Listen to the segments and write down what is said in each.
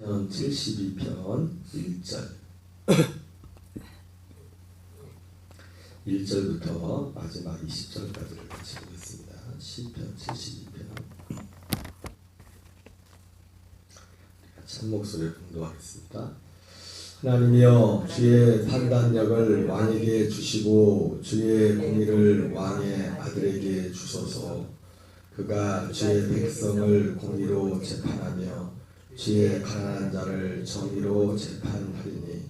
72편 1절 1절부터 마지막 20절까지를 같이 보겠습니다. 시편 72편 같이 한 목소리로 공독하겠습니다. 하나님이여, 주의 판단력을 왕에게 주시고 주의 공의를 왕의 아들에게 주소서. 그가 주의 백성을 공의로 재판하며 주의 가난한 자를 정의로 재판하리니,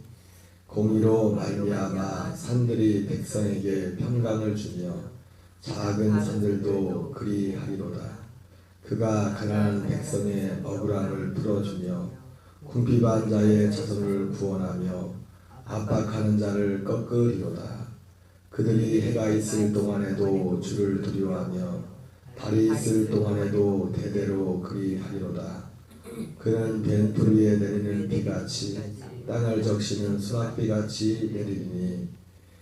공의로 말미암아 산들이 백성에게 평강을 주며 작은 산들도 그리하리로다. 그가 가난한 백성의 억울함을 풀어주며 궁핍한 자의 자손을 구원하며 압박하는 자를 꺾으리로다. 그들이 해가 있을 동안에도 주를 두려워하며 달이 있을 동안에도 대대로 그리하리로다. 그는 벤풀 위에 내리는 비같이 땅을 적시는 수낙비같이 내리리니,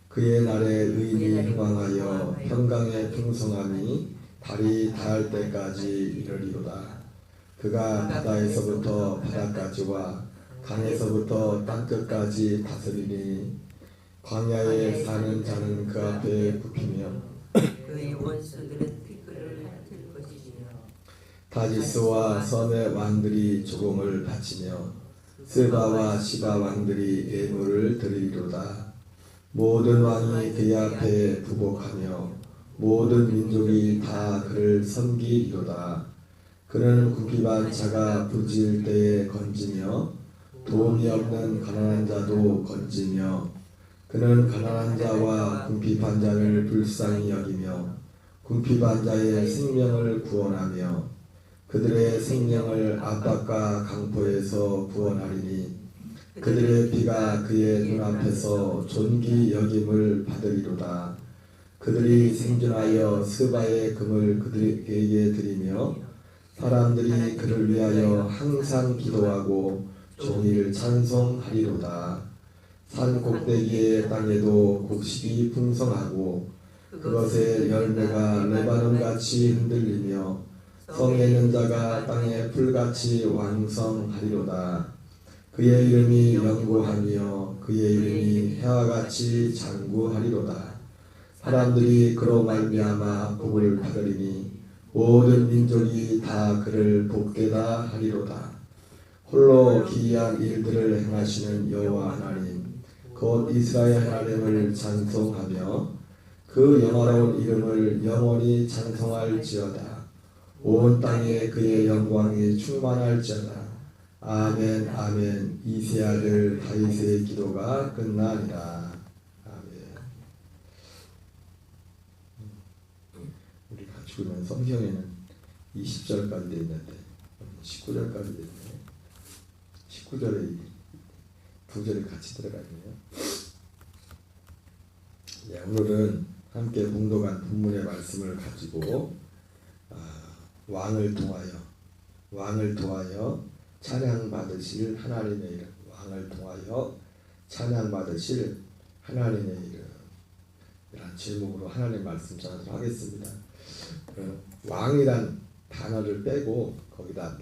그의 날에 의인이 흥왕하여 평강의 풍성함이 달이 닿을 때까지 이르리로다. 그가 바다에서부터 바다까지와 강에서부터 땅끝까지 다스리니, 광야에 사는 자는 그 앞에 굽히며 그의 원수들은 티끌을 핥을 것이며 다지스와 섬의 왕들이 조공을 바치며 스바와 시바 왕들이 예물을 드리리로다. 모든 왕이 그의 앞에 부복하며 모든 민족이 다 그를 섬기리로다. 그는 궁핍한 자가 부질 때에 건지며 도움이 없는 가난한 자도 건지며, 그는 가난한 자와 궁핍한 자를 불쌍히 여기며 궁핍한 자의 생명을 구원하며 그들의 생명을 압박과 강포에서 구원하리니, 그들의 피가 그의 눈앞에서 존귀 여김을 받으리로다. 그들이 생존하여 스바의 금을 그들에게 드리며 사람들이 그를 위하여 항상 기도하고 종일 찬송하리로다. 산 꼭대기의 땅에도 곡식이 풍성하고 그것의 열매가 레바논같이 흔들리며 성에 있는 자가 땅에 풀같이 왕성하리로다. 그의 이름이 영구하며 그의 이름이 해와같이 장구하리로다. 사람들이 그로 말미암아 복을 받으리니 모든 민족이 다 그를 복되다 하리로다. 홀로 기이한 일들을 행하시는 여호와 하나님 곧 이스라엘 하나님을 찬송하며 그 영화로운 이름을 영원히 찬송할지어다. 온 땅에 그의 영광이 충만할지어다. 아멘 아멘. 이새 아들 다윗의 기도가 끝나니라. 아멘. 우리가 가지고 있는 성경에는 20절까지 되어 있는데 19절까지 되어 있네요. 19절에 두 절이 같이 들어가 있네요. 네, 오늘은 함께 봉독한 본문의 말씀을 가지고 왕을 통하여 찬양 받으실 하나님의 이름, 왕을 통하여 찬양 받으실 하나님의 이름, 이런 제목으로 하나님 말씀 전하도록 하겠습니다. 왕이란 단어를 빼고 거기다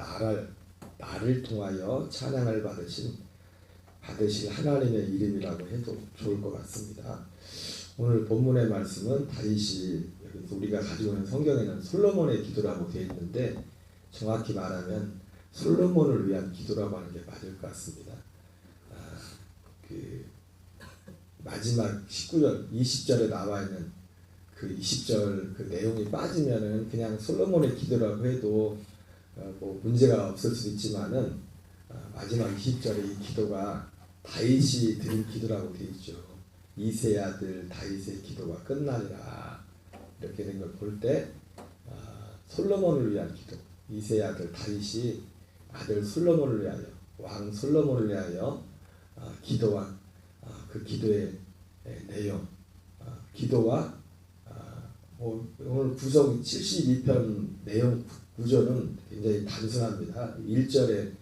나를 통하여 찬양을 받으실 하나님의 이름이라고 해도 좋을 것 같습니다. 오늘 본문의 말씀은 다윗이, 우리가 가지고 있는 성경에는 솔로몬의 기도라고 되어 있는데 정확히 말하면 솔로몬을 위한 기도라고 하는 게 맞을 것 같습니다. 그 마지막 19절, 20절에 나와 있는 그 20절 그 내용이 빠지면은 그냥 솔로몬의 기도라고 해도 뭐 문제가 없을 수도 있지만은 마지막 20절의 이 기도가 다윗이 드린 기도라고 되어 있죠. 이새의 아들 다윗의 기도가 끝나리라. 이렇게 된 걸 볼 때 솔로몬을 위한 기도, 이새의 아들 다윗이 아들 솔로몬을 위하여, 왕 솔로몬을 위하여 기도한 그 기도의 내용, 기도와 오늘 구성 72편 내용 구조는 굉장히 단순합니다. 1절에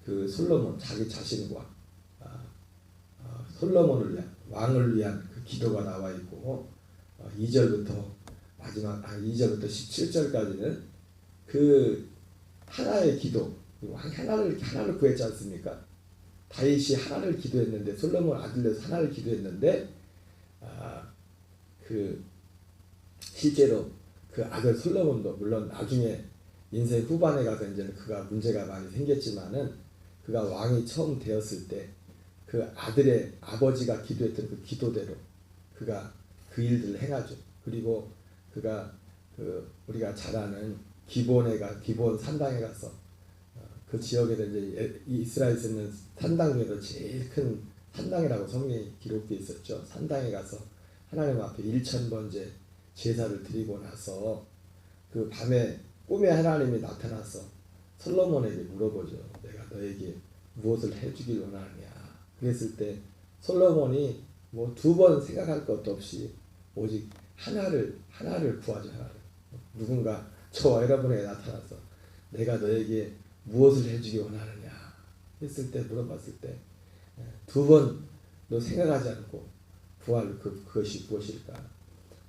그 솔로몬 자기 자신과 솔로몬을 위한, 왕을 위한 그 기도가 나와 있고 2절부터 마지막 2절부터 17절까지는 그 하나의 기도, 왕이 하나를 구했지 않습니까? 다윗이 하나를 기도했는데 솔로몬 아들로서 하나를 기도했는데 그 실제로 그 아들 솔로몬도 물론 나중에 인생 후반에 가서 이제는 그가 문제가 많이 생겼지만은 그가 왕이 처음 되었을 때 그 아들의 아버지가 기도했던 그 기도대로 그가 그 일들을 행하죠. 그리고 그가 그 우리가 잘 아는 기본 산당에 가서 그 지역에서 이제 이스라엘에 있는 산당 중에서 제일 큰 산당이라고 성경에 기록되어 있었죠. 산당에 가서 하나님 앞에 1000번째 제사를 드리고 나서 그 밤에 꿈에 하나님이 나타나서 솔로몬에게 물어보죠. 내가 너에게 무엇을 해주길 원하느냐. 그랬을 때 솔로몬이 뭐 2번 생각할 것도 없이 오직 하나를 구하죠. 하나를. 누군가 저와 여러분에게 나타나서 내가 너에게 무엇을 해주기 원하느냐 했을 때 물어봤을 때 2번 너 생각하지 않고 구할 그것이 무엇일까?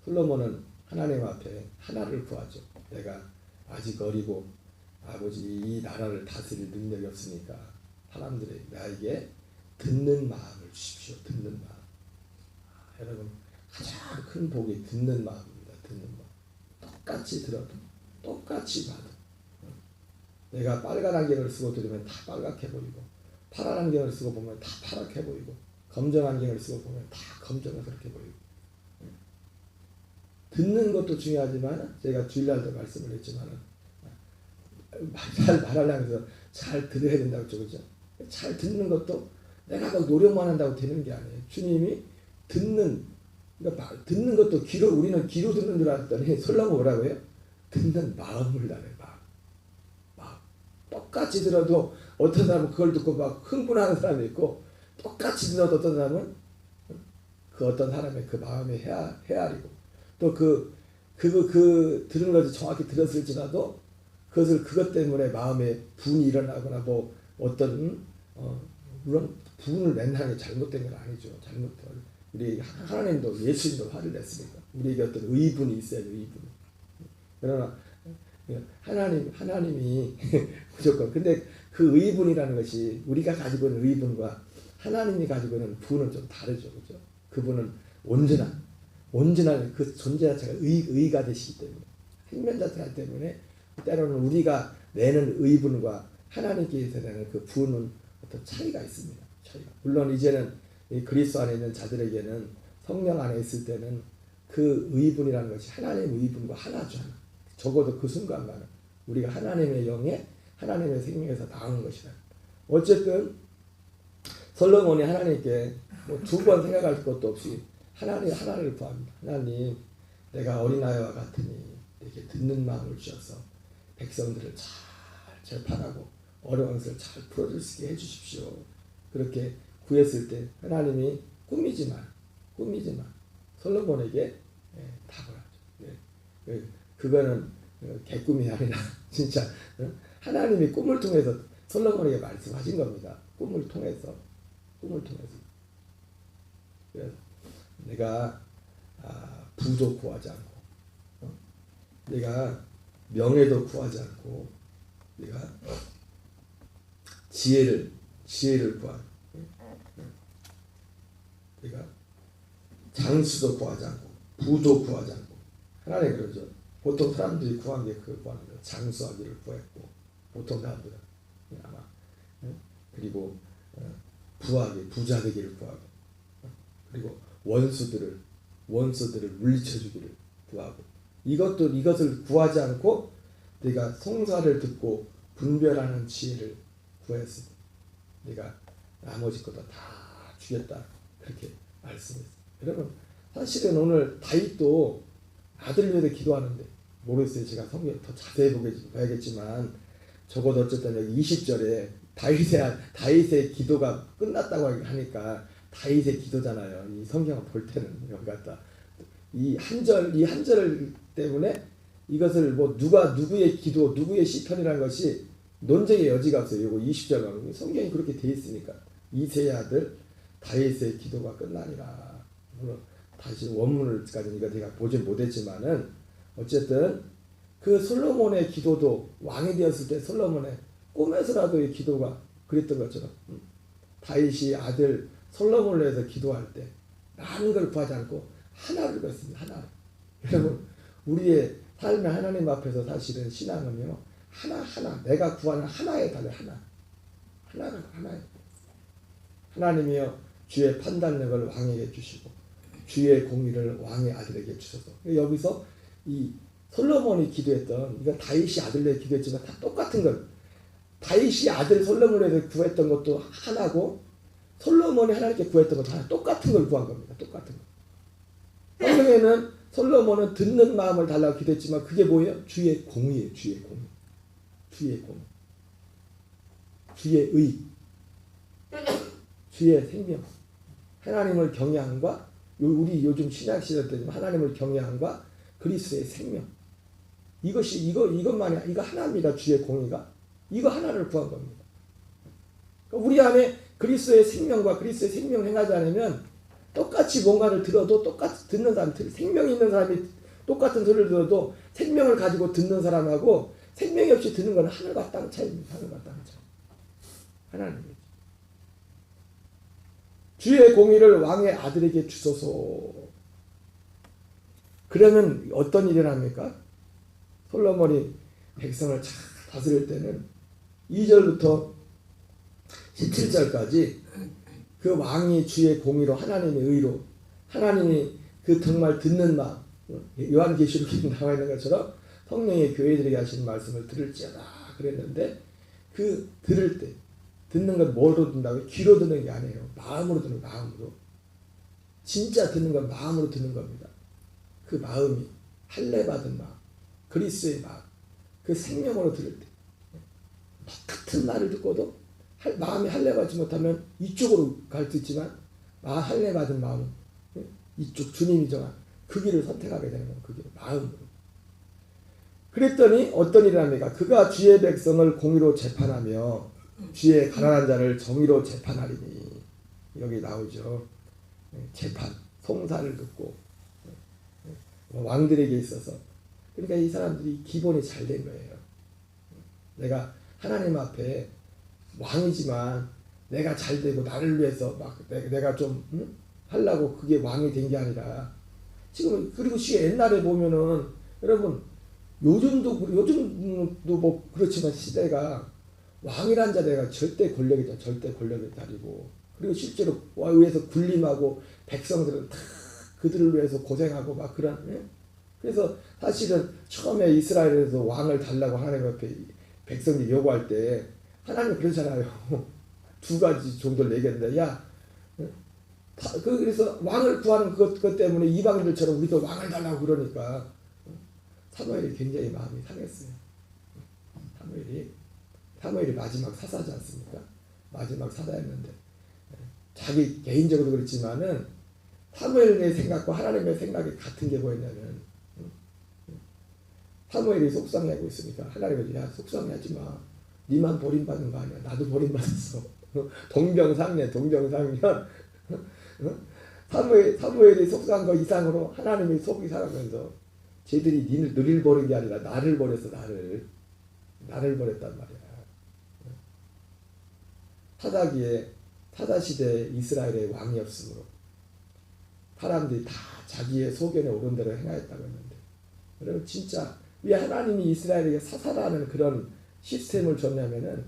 솔로몬은 하나님 앞에 하나를 구하죠. 내가 아직 어리고 아버지 이 나라를 다스릴 능력이 없으니까 사람들이 나에게 듣는 마음을 주십시오. 듣는 마음. 여러분 가장 큰 복이 듣는 마음입니다. 듣는 마음. 똑같이 들어도 똑같이 봐도 내가 빨간 안경을 쓰고 들으면 다 빨갛게 보이고 파란 안경을 쓰고 보면 다 파랗게 보이고 검정 안경을 쓰고 보면 다 검정스럽게 보이고 듣는 것도 중요하지만 제가 주일날도 말씀을 했지만 잘 말하려면서 잘 들어야 된다고 그러죠. 잘 듣는 것도 내가 막 노력만 한다고 되는 게 아니에요. 주님이 그러니까 듣는 것도 우리는 귀로 듣는 줄 알았더니 솔로몬 뭐라고 해요? 듣는 마음을 달아요. 마음. 똑같이 들어도 어떤 사람은 그걸 듣고 막 흥분하는 사람이 있고 똑같이 들어도 어떤 사람은 그 어떤 사람의 그 마음이 헤아리고 또 그 들은 것을 정확히 들었을지라도 그것 때문에 마음에 분이 일어나거나 뭐 어떤 물론 분을 낸다는 게 잘못된 건 아니죠. 우리 하나님도 예수님도 화를 냈으니까 우리에게 어떤 의분이 있어야죠. 의분. 그러나 하나님이 무조건 근데 그 의분이라는 것이 우리가 가지고 있는 의분과 하나님이 가지고 있는 분은 좀 다르죠. 그죠? 그분은 온전한 그 존재 자체가 의가 되시기 때문에 생명 자체가 때문에 때로는 우리가 내는 의분과 하나님께서 내는 그 분은 어떤 차이가 있습니다. 물론 이제는 그리스도 안에 있는 자들에게는 성령 안에 있을 때는 그 의분이라는 것이 하나님의 의분과 하나죠. 하나. 적어도 그 순간만은 우리가 하나님의 영에 하나님의 생명에서 나오는 것이다. 어쨌든 솔로몬이 하나님께 뭐 2번 생각할 것도 없이 하나를 구합니다. 하나님, 내가 어린아이와 같으니 내게 듣는 마음을 주셔서 백성들을 잘 재판하고 어려운 것을 잘 풀어줄 수 있게 해주십시오. 그렇게 구했을 때 하나님이 꿈이지만 솔로몬에게 답을 하죠. 그거는 개꿈이 아니라 진짜 하나님이 꿈을 통해서 솔로몬에게 말씀하신 겁니다. 꿈을 통해서. 그래서 내가 부도 구하지 않고 내가 명예도 구하지 않고 내가 지혜를 구하고 내가 장수도 구하지 않고 부도 구하지 않고 하나님 그러죠. 보통 사람들이 구한 게 그걸 구하는 거예요. 장수하기를 구했고 보통 사람들은 아마 그리고 부자 되기를 구하고 그리고 원수들을 물리쳐주기를 구하고 이것을 구하지 않고 내가 성사를 듣고 분별하는 지혜를 구했으니 내가 나머지 것도 다 주겠다 그렇게 말씀했어요. 여러분 사실은 오늘 다윗도 아들을 위해서 기도하는데 모르겠어요. 제가 성경 더 자세히 봐야겠지만 적어도 어쨌든 여기 20절에 다윗의 기도가 끝났다고 하니까 다윗의 기도잖아요. 이 성경을 볼 때는 여기 갖다 이 한 절 때문에 이것을 뭐 누구의 기도, 누구의 시편이라는 것이 논쟁의 여지가 없어요. 이거 20절 성경이 그렇게 돼 있으니까 이새의 아들 다윗의 기도가 끝나니라. 물론 다시 원문을까지는 이거 제가 보진 못했지만은 어쨌든 그 솔로몬의 기도도 왕이 되었을 때 솔로몬의 꿈에서라도 이 기도가 그랬던 것처럼 다윗이 아들 솔로몬을 위해서 기도할 때 많은 걸 구하지 않고 하나를 구했습니다. 하나. 여러분 우리의 삶의 하나님 앞에서 사실은 신앙은요 하나 내가 구하는 하나에 달려 하나가 하나에 하나님이여 주의 판단력을 왕에게 주시고 주의 공의를 왕의 아들에게 주셔서 여기서 이 솔로몬이 기도했던 이거 다윗이 아들에게 기도했지만 다 똑같은 걸 다윗이 아들 솔로몬에게 구했던 것도 하나고 솔로몬이 하나님께 구했던 것도 하나 똑같은 걸 구한 겁니다. 똑같은 거. 성경에는 솔로몬은 듣는 마음을 달라고 기도했지만 그게 뭐예요? 주의 공의예요. 주의 공의. 주의 공의. 주의 의. 주의 생명. 하나님을 경외함과 우리 요즘 신약 시대 때지만 하나님을 경외함과 그리스도의 생명. 이것만이 이거 하나입니다. 주의 공의가. 이거 하나를 구한 겁니다. 그러니까 우리 안에 그리스도의 생명과 그리스도의 생명을 행하지 않으면 똑같이 뭔가를 들어도 똑같이 듣는 사람, 생명이 있는 사람이 똑같은 소리를 들어도 생명을 가지고 듣는 사람하고 생명이 없이 듣는 건 하늘과 땅 차이입니다. 하늘과 땅 차이. 하나님이죠. 주의 공의를 왕의 아들에게 주소서. 그러면 어떤 일이 납니까? 솔로몬이 백성을 잘 다스릴 때는 2절부터 17절까지 그 왕이 주의 공의로 하나님의 의로 하나님이 그 정말 듣는 마음 요한계시록에 나와 있는 것처럼 성령의 교회들에게 하시는 말씀을 들을지어다 그랬는데 그 들을 때 듣는 건 뭐로 듣는다고요? 귀로 듣는 게 아니에요. 마음으로 듣는 마음으로. 진짜 듣는 건 마음으로 듣는 겁니다. 그 마음이 할례 받은 마음 그리스도의 마음 그 생명으로 들을 때 같은 말을 듣고도 마음이 할례 받지 못하면 이쪽으로 갈 수 있지만 할례 받은 마음은 이쪽 주님이 정한 그 길을 선택하게 되는 거예요. 그 길을 마음으로. 그랬더니 어떤 일을 합니까? 그가 주의 백성을 공의로 재판하며 주의 가난한 자를 정의로 재판하리니 여기 나오죠. 재판, 송사를 듣고 왕들에게 있어서 그러니까 이 사람들이 기본이 잘 된 거예요. 내가 하나님 앞에 왕이지만 내가 잘 되고 나를 위해서 막 내가 좀 하려고 그게 왕이 된 게 아니라 지금 그리고 옛날에 보면은 여러분 요즘도 뭐 그렇지만 시대가 왕이란 자리가 절대 권력이죠. 절대 권력의 자리고 그리고 실제로 위에서 군림하고 백성들은 다 그들을 위해서 고생하고 막 그런 그래서 사실은 처음에 이스라엘에서 왕을 달라고 하나님 앞에 백성들이 요구할 때 하나님 그러잖아요. 두 가지 정도를 얘기했는데 그래서 왕을 구하는 그것 때문에 이방인들처럼 우리도 왕을 달라고 그러니까 사무엘이 굉장히 마음이 상했어요. 사무엘이 마지막 사사지 않습니까? 마지막 사사였는데 자기 개인적으로도 그렇지만은 사무엘의 생각과 하나님의 생각이 같은 게 뭐였냐면 사무엘이 속상해하고 있으니까 하나님이 속상해하지 마. 니만 버림받는 거 아니야. 나도 버림받았어. 동병상련. 사무엘이 속상한 거 이상으로 하나님이 속이 상하면서 쟤들이 너를 버린 게 아니라 나를 버렸어. 나를 버렸단 말이야. 사사시대에 이스라엘의 왕이 없으므로 사람들이 다 자기의 소견에 오른 대로 행하였다고 했는데 여러분 진짜 왜 하나님이 이스라엘에게 사사라는 그런 시스템을 줬냐면은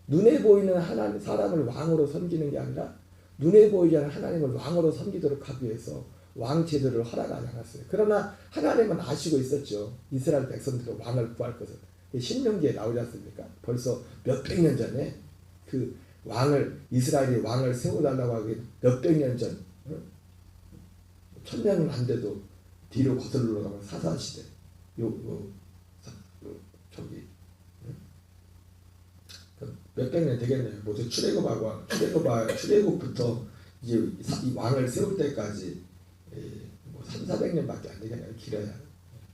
눈에 보이는 사람을 왕으로 섬기는 게 아니라 눈에 보이지 않는 하나님을 왕으로 섬기도록 하기 위해서 왕 제도를 허락하지 않았어요. 그러나 하나님은 아시고 있었죠. 이스라엘 백성들은 왕을 구할 것을. 신명기에 나오지 않습니까? 벌써 몇백 년 전에 그 이스라엘이 왕을 세워달라고 하기 몇백 년 전, 1000년은 안 돼도 뒤로 거슬러 가면 사사시대, 몇백 년 되겠네요. 모두 출애굽부터 이제 이 왕을 세울 때까지 300~400년밖에 안 되겠네요. 길어야.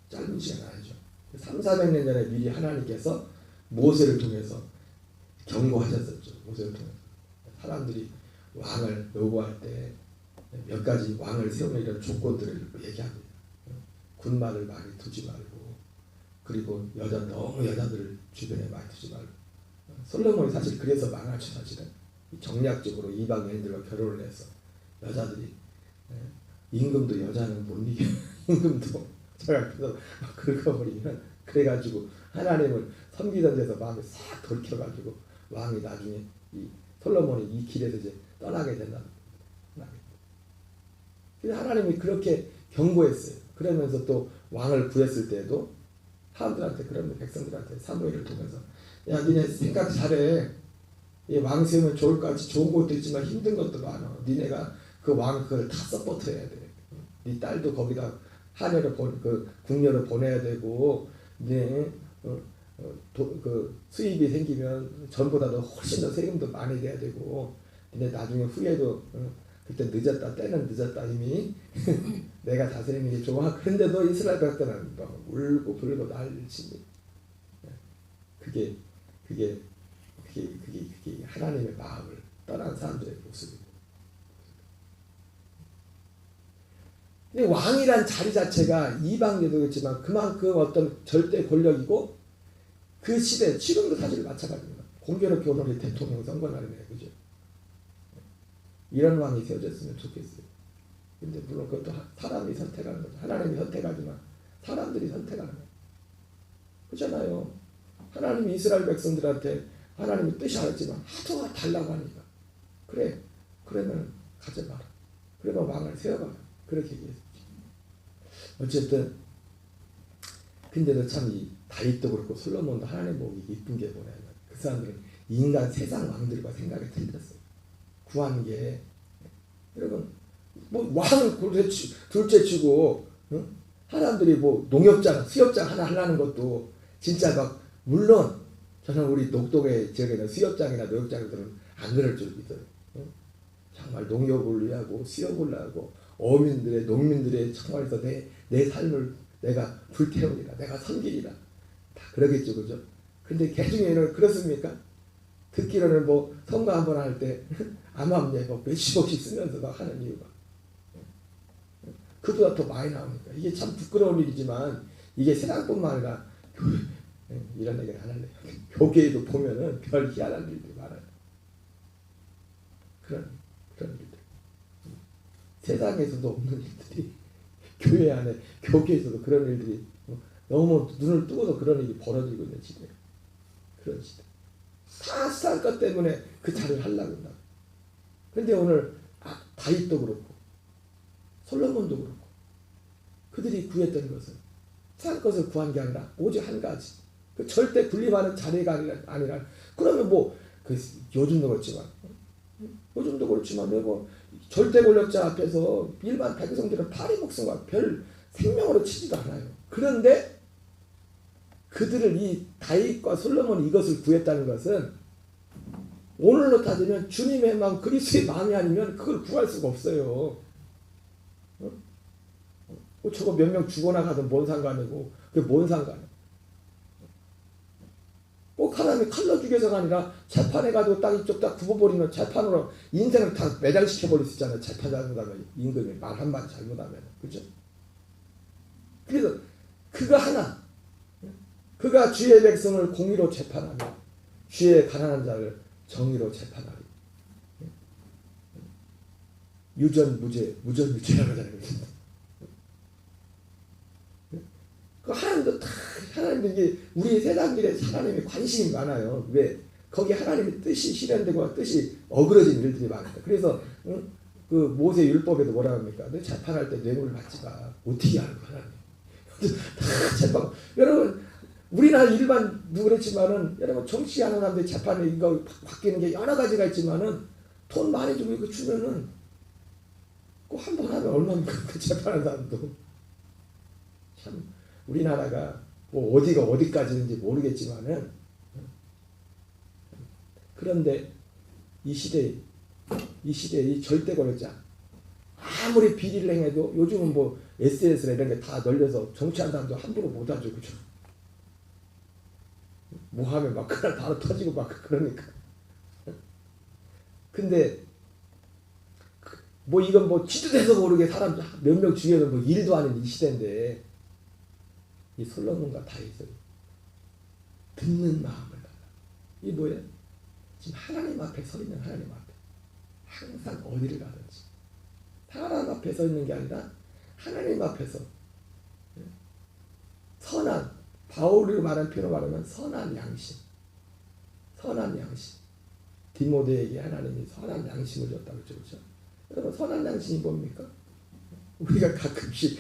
짧은 시간 아니죠. 300~400년 전에 미리 하나님께서 모세를 통해서 경고하셨었죠. 모세를 통해서. 사람들이 왕을 요구할 때 몇 가지 왕을 세우는 이런 조건들을 얘기합니다. 군마를 많이 두지 말고 그리고 너무 여자들을 주변에 많이 두지 말고 솔로몬이 사실 그래서 망하죠. 사실은 정략적으로 이방 여인들과 결혼을 해서 여자들이 임금도 여자는 못 이겨. 임금도 제가 그래서 막 긁어버리면 그래가지고 하나님을 섬기던 데서 마음이 싹 돌켜가지고 왕이 나중에 이 솔로몬이 이 길에서 이제 떠나게 된다. 그래서 하나님이 그렇게 경고했어요. 그러면서 또 왕을 구했을 때도 사람들한테 그러면 백성들한테 사무엘을 통해서 야 니네 생각 잘해. 왕 세우면 좋을 것 같이 좋은 것도 있지만 힘든 것도 많아. 니네가 그 왕 그걸 다 서포트해야 돼. 네 딸도 거기다 하녀를 그 궁녀를 보내야 되고 네 그 수입이 생기면 전보다 더 훨씬 더 세금도 많이 내야 되고 근데 나중에 후에도 그때 늦었다 때는 늦었다 이미 내가 다스리는 게 좋아. 그런데도 이스라엘 백성은 울고 불고 난리치니 그게 하나님의 마음을 떠난 사람들의 모습이고. 근데 왕이란 자리 자체가 이방에도 그렇지만 그만큼 어떤 절대 권력이고 그 시대 지금도 사실 마찬가지입니다. 공교롭게 오늘 대통령 선거 날이네요. 그죠? 이런 왕이 세워졌으면 좋겠어요. 근데 물론 그것도 사람이 선택하는 거죠. 하나님이 선택하지만 사람들이 선택하는 거예요. 그렇잖아요. 하나님이 이스라엘 백성들한테 하나님의 뜻이 알았지만 하도 달라고 하니까 그래 그러면 가지 마라. 그러면 왕을 세워봐라. 그렇게 얘기했죠. 어쨌든 근데도 참 이 다윗도 그렇고 솔로몬도 하나님 보기 이쁜 게 뭐냐면 그 사람들은 인간 세상 왕들과 생각이 틀렸어요. 구한 게 여러분 뭐 왕을 둘째 치고 사람들이 뭐 농협장 수협장 하나 하려는 것도 진짜 막 물론 저는 우리 녹동의 지역에는 수협장이나 농협장들은 안 그럴 줄 믿어요. 정말 농협을 위하고 수협을 하고 어민들의 농민들의 정말서 내 삶을 내가 불태우리라 내가 섬기리라 다 그러겠죠. 그죠? 근데 개중에는 그렇습니까? 듣기로는 뭐 선거 한번 할 때 암암예 뭐 몇십억씩 쓰면서 막 하는 이유가 그보다 더 많이 나오니까 이게 참 부끄러운 일이지만 이게 세상뿐만 아니라 교회 이런 얘기는 안 할래요. 교계에도 보면은 별 희한한 일들이 많아요. 그런 일들 세상에서도 없는 일들이 교회 안에 교계에서도 그런 일들이 너무 눈을 뜨고도 그런 일이 벌어지고 있는 시대예요. 그런 시대. 다 쌀 것 때문에 그 자리를 하려고 한다. 그런데 오늘 다윗도 그렇고 솔로몬도 그렇고 그들이 구했던 것은 쌀 것을 구한 게 아니라 오직 한 가지 그 절대 군림하는 자리가 아니라 그러면 뭐 그 요즘도 그렇지만 뭐 절대 권력자 앞에서 일반 백성들은 파리 목숨과 별 생명으로 치지도 않아요. 그런데 그들을 이 다윗과 솔로몬이 이것을 구했다는 것은 오늘로 따지면 주님의 마음 그리스도의 마음이 아니면 그걸 구할 수가 없어요. 저거 몇 명 죽어나가든 뭔 상관이고 그게 뭔 상관이야. 꼭 사람이 칼로 죽여서가 아니라 재판해가지고 딱 이쪽 딱 굽어버리면 재판으로 인생을 다 매장시켜버릴 수 있잖아요. 재판 잘못하면 임금이 말 한마디 잘못하면 그죠? 그래서 그가 하나 그가 주의 백성을 공의로 재판하며 주의 가난한 자를 정의로 재판하리. 무전유죄라고 하잖아요. 그 하나님도 다 하나님도 이게 우리 세상 일에 하나님의 관심이 많아요. 왜? 거기 하나님의 뜻이 실현되고 뜻이 어그러진 일들이 많다. 그래서 그 모세 율법에도 뭐라 합니까? 너 재판할 때 뇌물을 받지 마. 어떻게 하는 거야 하나님? 다 재판. 여러분 우리나라 일반 그렇지만은 여러분 정치하는 사람들 재판에 이거 바뀌는 게 여러 가지가 있지만은 돈 많이 주고 이거 주면은 꼭 한 번 하면 얼마입니까? 그 재판하는 사람도 참. 우리나라가 뭐 어디가 어디까지인지 모르겠지만은 그런데 이 시대에 이 절대 권력자 아무리 비리를 행해도 요즘은 뭐 SNS나 이런 게 다 널려서 정치하는 사람도 함부로 못 하죠. 그죠? 뭐 하면 막 그날 바로 터지고 막 그러니까. 근데 뭐 이건 뭐 지도돼서 모르게 사람 몇 명 죽여서 뭐 일도 아닌 이 시대인데 이 솔로몬과 다윗은 듣는 마음을 이 뭐예요? 지금 하나님 앞에 서 있는 하나님 앞에 항상 어디를 가든지 사람 앞에 서 있는 게 아니라 하나님 앞에서 선한 바울이 말한 표현으로 말하면 선한 양심 디모데에게 하나님이 선한 양심을 줬다고 그랬죠. 그렇죠? 여러분 선한 양심이 뭡니까? 우리가 가끔씩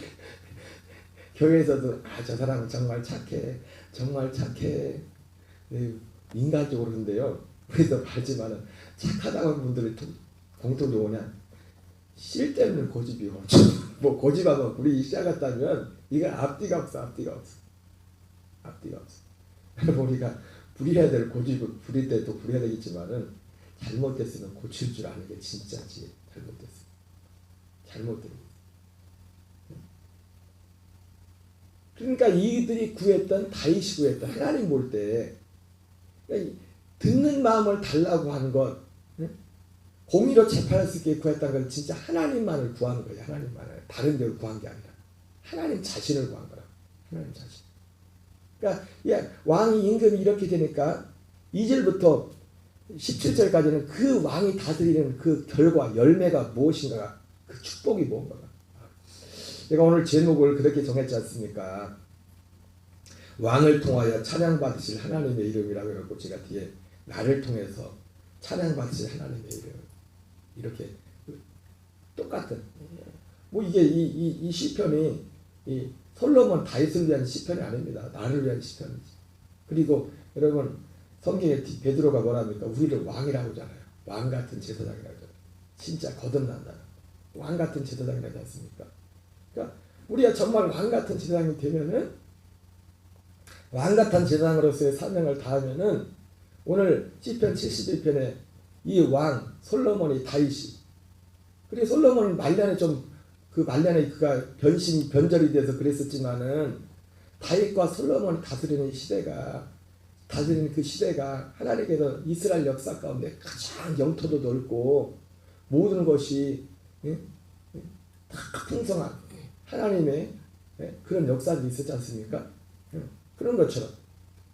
교회에서도 저 사람은 정말 착해 네, 인간적으로 그런데요. 우리도 알지만은 착하다고 하는 분들이 공통적으로 뭐냐 쓸데없는 고집이고 뭐 고집하고 우리 시작했다면 이건 앞뒤가 없어. 우리가 부려야 될 고집을 부릴 때 또 부려야 되겠지만은 잘못됐으면 고칠 줄 아는 게 진짜지. 잘못된 그러니까 이들이 구했던 다윗이 구했던 하나님 볼 때 그러니까 듣는 마음을 달라고 하는 것 공의로 재판할 수 있게 구했다는 건 진짜 하나님만을 구하는 거예요. 하나님만을 다른 데를 구한 게 아니라 하나님 자신을 구한 거라. 하나님 자신. 그러니까 왕이 임금이 이렇게 되니까 2절부터 17절까지는 그 왕이 다스리는 그 결과 열매가 무엇인가 그 축복이 뭔가. 제가 오늘 제목을 그렇게 정했지 않습니까? 왕을 통하여 찬양받으실 하나님의 이름이라고 해갖고 제가 뒤에 나를 통해서 찬양받으실 하나님의 이름 이렇게 똑같은 뭐 이게 이 시편이 이 솔로몬 다윗을 위한 시편이 아닙니다. 나를 위한 시편이지. 그리고 여러분 성경에 베드로가 뭐랍니까? 우리를 왕이라고 하잖아요. 왕 같은 제사장이라고 하잖아요. 진짜 거듭난다. 왕 같은 제사장이라고 하지 않습니까? 그러니까 우리가 정말 왕 같은 제사장이 되면은 왕 같은 제사장으로서의 사명을 다하면은 오늘 시편 71편에 이 왕 솔로몬이 다윗이 그리고 솔로몬은 말년에 말년에 그가 변절이 돼서 그랬었지만은 다윗과 솔로몬이 다스리는 그 시대가 하나님께서 이스라엘 역사 가운데 가장 영토도 넓고 모든 것이 다 풍성한 하나님의 그런 역사도 있었지 않습니까? 그런 것처럼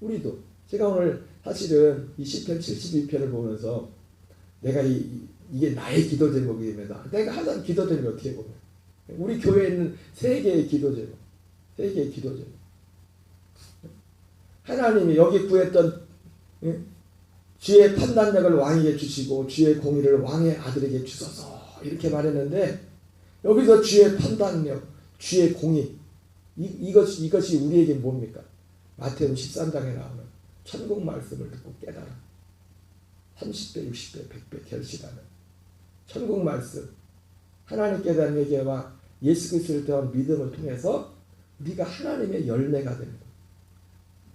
우리도 제가 오늘 사실은 이 시편 72편을 보면서 내가 이게 나의 기도 제목이면서 내가 항상 기도 제목이 어떻게 보면 우리 교회에 있는 세 개의 기도 제목 하나님이 여기 구했던 주의 판단력을 왕에게 주시고 주의 공의를 왕의 아들에게 주소서 이렇게 말했는데 여기서 주의 판단력 주의 공의 이것이 우리에게 뭡니까? 마태복음 13장에 나오는 천국 말씀을 듣고 깨달아 30배 60배 100배 결실하는 천국 말씀 하나님께 대한 얘기와 예수 그리스도에 대한 믿음을 통해서 우리가 하나님의 열매가 되는 거예요.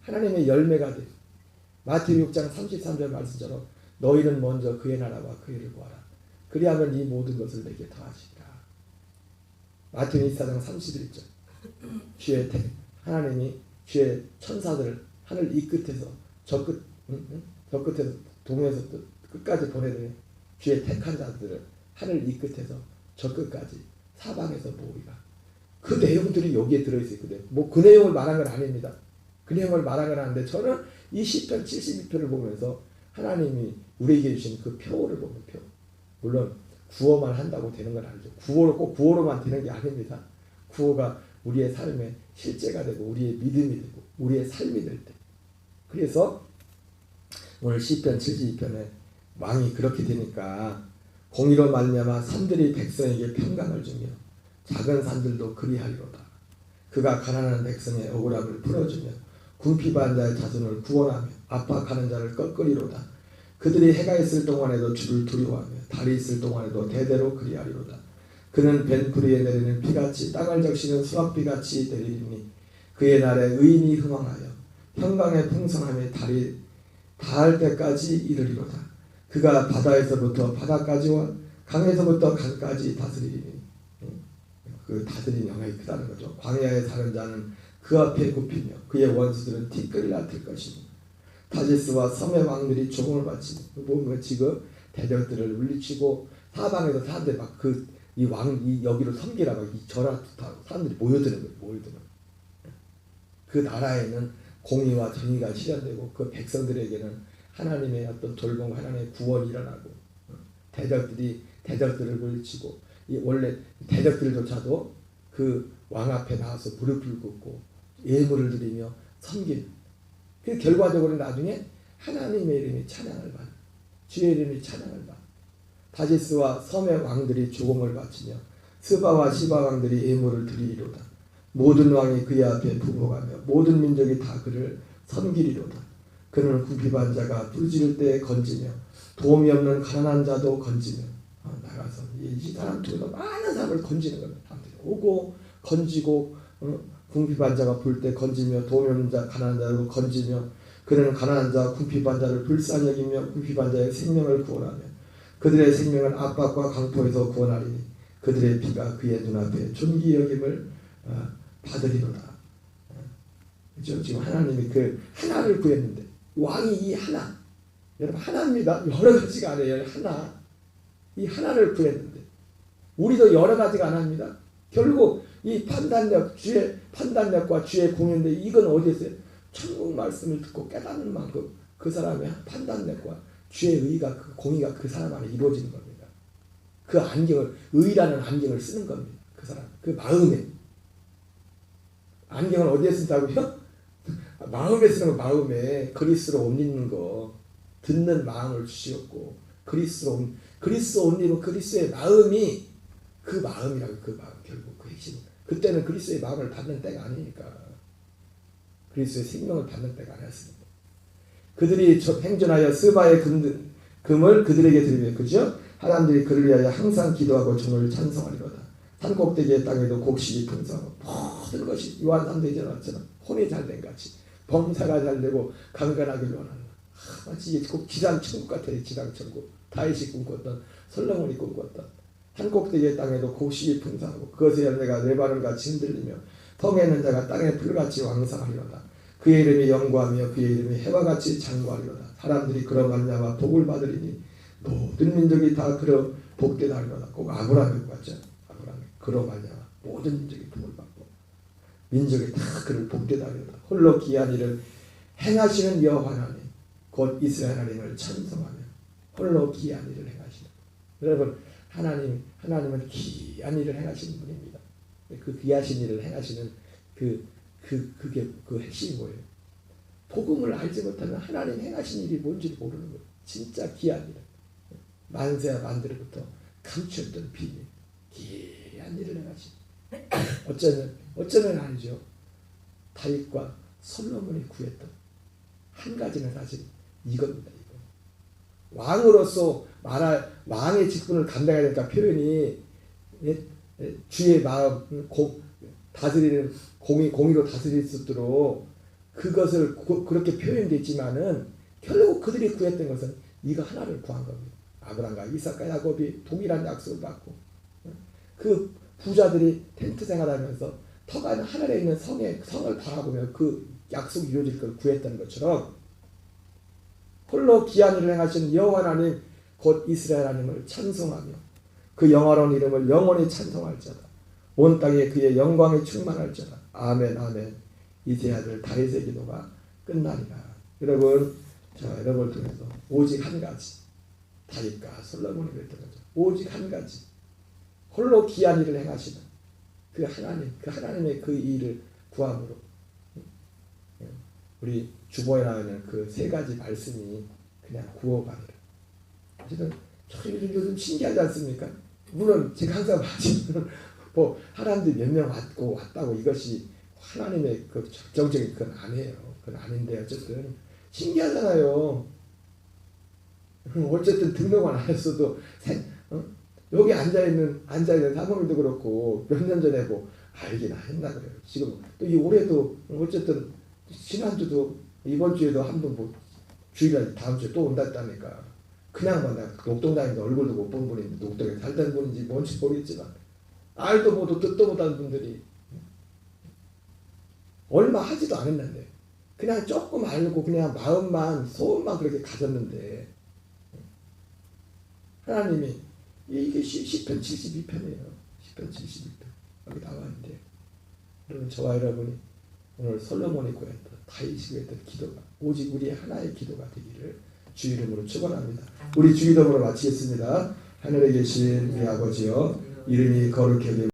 하나님의 열매가 돼. 마태복음 6장 33절 말씀처럼 너희는 먼저 그의 나라와 그의 일을 구하라. 그리하면 이 모든 것을 내게 더하시리라. 마태복음 24장 31절 하나님이 주의 천사들을 하늘 이 끝에서 저 끝에서 동에서 끝까지 보내더니 주의 택한 자들을 하늘 이 끝에서 저 끝까지 사방에서 모으리라. 그 내용들이 여기에 들어있거든요. 뭐 그 내용을 말한 건 아닙니다. 그 내용을 말한 건 아닌데 저는 이 시편 72편을 보면서 하나님이 우리에게 주신 그 표를 보면 표. 물론 구호만 한다고 되는 건 아니죠. 꼭 구호로만 되는 게 아닙니다. 구호가 우리의 삶의 실제가 되고 우리의 믿음이 되고 우리의 삶이 될 때. 그래서 오늘 시편 72편에 왕이 그렇게 되니까 공의로 말미암아 산들이 백성에게 평강을 주며 작은 산들도 그리하리로다. 그가 가난한 백성의 억울함을 풀어주며 궁핍한 자의 자손을 구원하며 압박하는 자를 꺾으리로다. 그들이 해가 있을 동안에도 주를 두려워하며 달이 있을 동안에도 대대로 그리하리로다. 그는 벤풀이에 내리는 비같이 땅을 적시는 수확비같이 내리리니 그의 날에 의인이 흥왕하여 평강의 풍성함에 달이 닿을 때까지 이르리로다. 그가 바다에서부터 바다까지와 강에서부터 강까지 다스리리니 그 다스리는 영향이 크다는 거죠. 광야에 사는 자는 그 앞에 굽히며 그의 원수들은 티끌을 낳을 것이고 다시스와 섬의 왕들이 조공을 바치고 보면 지금 대적들을 물리치고 사방에서 사람들이 막 이 여기로 섬기라 막 이 절하 사람들이 모여드는 거예요. 그 나라에는 공의와 정의가 실현되고 그 백성들에게는 하나님의 어떤 돌봄, 하나님의 구원이 일어나고 대적들을 물리치고 원래 대적들조차도 그 왕 앞에 나와서 무릎을 꿇고 예물을 드리며 섬기는 그 결과적으로 나중에 하나님의 이름이 찬양을 받는 주의 이름이 찬양을 받는 다시스와 섬의 왕들이 조공을 바치며 스바와 시바 왕들이 예물을 드리리로다. 모든 왕이 그의 앞에 부복하며 모든 민족이 다 그를 섬기리로다. 그는 궁핍한 자가 부르짖을 때 건지며 도움이 없는 가난한 자도 건지며 나가서 이 사람 중에서 많은 사람을 건지는 겁니다. 사람들이 오고 건지고 궁핍한 자가 부를 때 건지며 도움이 없는 자 가난한 자도 건지며 그는 가난한 자 궁핍한 자를 불쌍히 여기며 궁핍한 자의 생명을 구원하며 그들의 생명을 압박과 강포에서 구원하리니 그들의 피가 그의 눈앞에 존귀 여김을 받으리로다. 그렇죠? 지금 하나님이 그 하나를 구했는데 왕이 이 하나 여러분 하나입니다. 여러 가지가 아니에요. 하나 이 하나를 구했는데 우리도 여러 가지가 안 합니다. 결국 이 판단력 주의 판단력과 주의 공연인데 이건 어디에서요? 천국 말씀을 듣고 깨닫는 만큼 그 사람의 판단력과 주의 의가 그 공의가 그 사람 안에 이루어지는 겁니다. 그 안경을 의라는 안경을 쓰는 겁니다. 그 사람 그 마음에 안경을 어디에 쓴다고요? 마음에 쓰는 거 마음에 그리스로 옷 입는 거 듣는 마음을 주시었고 그리스로 옷 입은 그리스의 마음이 그 마음이라고 그 마음 결국 그 핵심 그때는 그리스의 마음을 받는 때가 아니니까 그리스의 생명을 받는 때가 아니었습니다. 그들이 행전하여 스바의 금을 그들에게 드리며 그죠? 사람들이 그를 위하여 항상 기도하고 종을 찬송하리로다. 산꼭대기의 땅에도 곡식이 풍성하고 모든 것이 요한 3대전처럼 혼이 잘된 같이 범사가 잘되고 강건하길 원하는 마치 이게 꼭 지상천국 같아요. 지상천국 다윗이 꿈꿨던 솔로몬이 꿈꿨던 산꼭대기의 땅에도 곡식이 풍성하고 그것의 열매가 레바논같이 흔들리며 텅에 있는 자가 땅에 풀같이 왕성하리로다. 그의 이름이 영구하며 그의 이름이 해와같이 장구하리로다. 사람들이 그런 말미암아 복을 받으리니 모든 민족이 다 그런 복되다 하리로다. 꼭 아브라함이 같죠. 아브라함이 그런 말미암아 모든 민족이 복을 받고 민족이 다 그를 복되다 하리로다. 홀로 귀한 일을 행하시는 여호와 하나님 곧 이스라엘 하나님을 찬송하며 홀로 귀한 일을 행하시는 여러분 하나님은 귀한 일을 행하시는 분입니다. 그 귀하신 일을 행하시는 그게 그 핵심이 뭐예요? 복음을 알지 못하면 하나님 행하신 일이 뭔지 모르는 거예요. 진짜 귀한 일. 만세와 만들어부터 감추었던 비밀. 귀한 일을 행하신. 어쩌면 아니죠. 다윗과 솔로몬이 구했던 한 가지는 사실 이겁니다. 이거. 왕으로서 왕의 직분을 감당해야 되니까 표현이 주의 마음 다스리는 공의로 다스릴 수 있도록 그것을 그렇게 표현됐지만은 결국 그들이 구했던 것은 이거 하나를 구한 겁니다. 아브라함과 이삭과 야곱이 동일한 약속을 받고 그 부자들이 텐트 생활하면서 터가 하늘에 있는 성을 바라보며 그 약속이 이루어질 걸 구했던 것처럼 홀로 귀한 일을 행하신 여호와 하나님 곧 이스라엘 하나님을 찬송하며 그 영화로운 이름을 영원히 찬송할지어다. 온 땅에 그의 영광이 충만할지어다. 아멘 아멘. 이세 아들 다윗의 기도가 끝나리라. 여러분 여러분을 통해서 오직 한 가지 다윗과 솔로몬이 그랬던 거죠. 오직 한 가지 홀로 귀한 일을 행하시는 그 하나님의 그 일을 구함으로 우리 주보에 나오는 그 세 가지 말씀이 그냥 구호가니라. 어쨌든 저희들 요즘 신기하지 않습니까? 물론 제가 항상 말하지만 뭐 하나님들 몇 명 왔다고 이것이 하나님의 그 적정적인 그건 아니에요. 그건 아닌데 어쨌든 신기하잖아요. 어쨌든 등록은 안 했어도 여기 앉아있는 사모님도 그렇고 몇 년 전에 뭐 알긴 했나 그래요. 지금 또 이 올해도 어쨌든 지난주도 이번 주에도 한 번 뭐 주일날 다음 주에 또 온다니까 그냥 뭐 내가 녹동 다니는데 얼굴도 못 본 분인데 녹동에 살던 분인지 뭔지 모르겠지만 알도 못하고 듣도 못하는 분들이 얼마 하지도 않았는데 그냥 조금 알고 그냥 소원만 그렇게 가졌는데 하나님이 이게 시편 72편이에요. 시편 72편 여기 나와 있는데 여러분 저와 여러분이 오늘 솔로몬이 구했던 다윗이 구했던 기도가 오직 우리의 하나의 기도가 되기를 주 이름으로 축원합니다. 우리 주 기도로 마치겠습니다. 하늘에 계신 우리 아버지여 이름이 거룩히 여김